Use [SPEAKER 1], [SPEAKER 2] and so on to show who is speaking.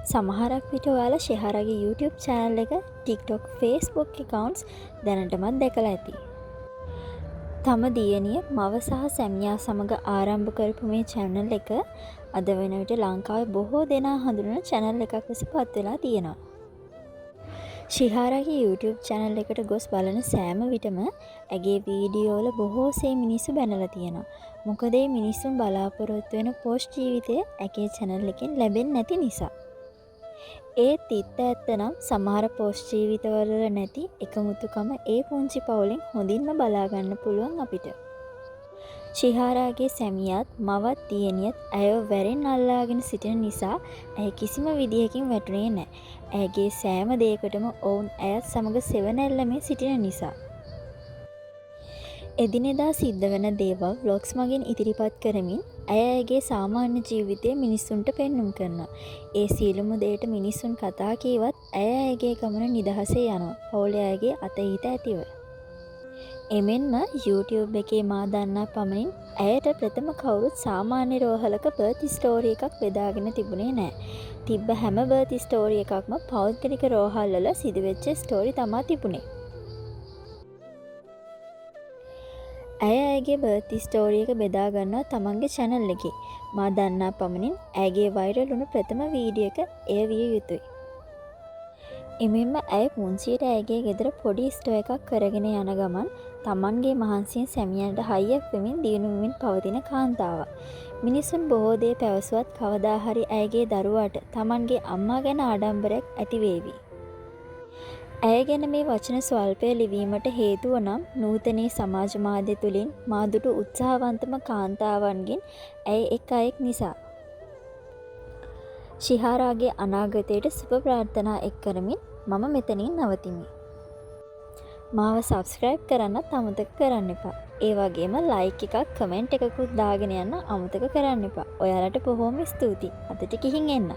[SPEAKER 1] සමහරක් විට ඔයාලා ශිහාරාගේ YouTube channel එක, TikTok, Facebook accounts දැනටමත් දැකලා ඇති. තම දියණිය, මව සහ සැමියා සමග ආරම්භ කරපු මේ channel එක අද වෙන විට ලංකාවේ බොහෝ දෙනා හඳුනන channel එකක් ලෙස පත් වෙලා තියෙනවා. ශිහාරාගේ YouTube channel එකට ගොස් බලන සෑම විටම ඇගේ වීඩියෝ වල බොහෝසේ මිනිස්සු බැනලා තියෙනවා. මොකද මේ මිනිස්සුන් බලාපොරොත්තු වෙන පෝස්ට් ජීවිතය ඇගේ channel එකෙන් ලැබෙන්නේ නැති නිසා. ඒත් තිත්ත ඇත්ත නම් සමහර පෝස්ට් ජීවිතවල නැති එකමුතුකම ඒ පුංචි පවුලෙන් හොඳින්ම බලා ගන්න පුළුවන් අපිට. ශිහාරාගේ සැමියාත් මවත් දියණියත් ඇයව වැරෙන් අල්ලාගෙන සිටින නිසා ඇය කිසිම විදියකින් වැටුනේ නැහැ. ඇයගේ සෑම දෙයකටම ඔවුන් ඇයත් සමග සෙවණැල්ලමින් සිටින නිසා. එදිනෙදා සිද්ධ වෙන දේවල් vlogs මගින් ඉදිරිපත් කරමින් ඇය ඇගේ සාමාන්‍ය ජීවිතය මිනිස්සුන්ට පෙන්눔 කරනවා. ඒ සියලුම දේට මිනිස්සුන් කතා කීවත් ඇය ඇගේ ගමන නිදහසේ යනවා. පවුලේ අයගේ අතහිත ඇතිව. එමෙන්ම YouTube එකේ මා දන්නා පමණින් ඇයට ප්‍රථම කවුරුත් සාමාන්‍ය රෝහලක බර්ත් ස්ටෝරි එකක් බෙදාගෙන තිබුණේ නැහැ. තිබ්බ හැම බර්ත් ස්ටෝරි එකක්ම පෞද්ගලික රෝහල් වල සිදුවෙච්ච ස්ටෝරි තමයි තිබුණේ. ඇය ඇගේ බර්ත් ස්ටෝරි එක බෙදා ගන්නවා තමන්ගේ channel එකේ. මා දන්නා පමණින් ඇගේ viral වුණු ප්‍රථම වීඩියෝ එක එය විය යුතුයි. එමෙන්ම ඇය පුංචියට ඇගේ ගෙදර පොඩි ස්ටෝ එකක් කරගෙන යන ගමන් තමන්ගේ මහන්සියෙන් සැමියන්ට හයියක් වෙමින් දියුණු වෙමින් පවතින කාන්තාවක්. මිනිසුන් බොහෝ දේ පැවසුවත් කවදා හරි ඇයගේ දරුවාට තමන්ගේ අම්මා ගැන ආඩම්බරයක් ඇති වේවි. ඇය ගැන මේ වචන ස්වල්පය ලිවීමට හේතුව නම් නූතනයේ සමාජ මාධ්‍ය තුලින් මා දුටු උත්සාහවන්තම කාන්තාවන්ගෙන් ඇය එක් අයෙක් නිසා. ශිහාරාගේ අනාගතයට සුබ ප්‍රාර්ථනා එක් කරමින් මම මෙතනින් නවතිමි. මාව subscribe කරන්නත් අමතක කරන්න එපා. ඒ වගේම like එකක්, comment එකකුත් දාගෙන යන්න අමතක කරන්න එපා. ඔයාලට බොහොම ස්තුතියි. අදට ගිහින් එන්න.